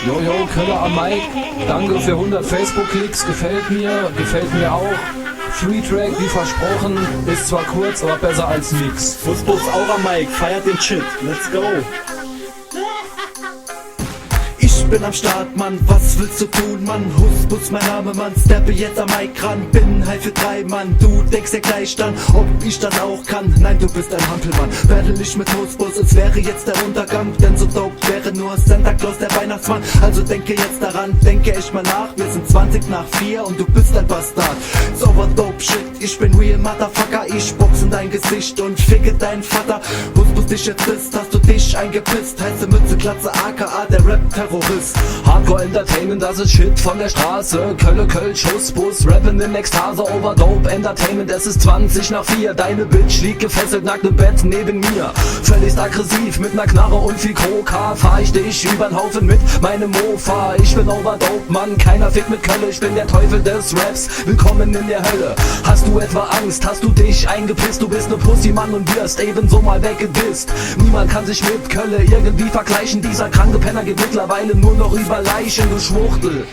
Jojo, Köller am Mic, danke für 100 Facebook-Klicks, gefällt mir auch. Free Track, wie versprochen, ist zwar kurz, aber besser als nix. Fußbus auch am Mic, feiert den Shit, let's go. Ich bin am Start, Mann, was willst du tun, Mann? Husbus, mein Name, Mann, steppe jetzt am Mic ran. Bin high für 3, Mann, du denkst ja gleich dann, ob ich das auch kann. Nein, du bist ein Hampelmann, werde nicht mit Husbus, es wäre jetzt der Untergang. Denn so dope wäre nur Santa Claus, der Weihnachtsmann. Also denke jetzt daran, denke echt mal nach. Wir sind 20 nach 4 und du bist ein Bastard. It's over dope shit, ich bin real Motherfucker. Ich box in dein Gesicht und ficke deinen Vater. Husbus, dich jetzt bist, hast du dich eingepisst. Heiße Mütze, Glatze, aka der Rap-Terrorist. Hardcore Entertainment, das ist Shit von der Straße. Kölle, Kölsch, Husbus, Rappen in Ekstase, Overdope Entertainment. Es ist 20 nach 4, deine Bitch liegt gefesselt nackt im Bett neben mir. Völlig aggressiv, mit ner Knarre und viel Coca fahr ich dich übern Haufen mit meinem Mofa. Ich bin Overdope, Mann, keiner fickt mit Kölle. Ich bin der Teufel des Raps, willkommen in der Hölle. Hast du etwa Angst, hast du dich eingepisst? Du bist ne Pussy, Mann, und wirst ebenso mal weggedisst. Niemand kann sich mit Kölle irgendwie vergleichen. Dieser kranke Penner geht mittlerweile nur noch über Leichen, du Schwuchtel.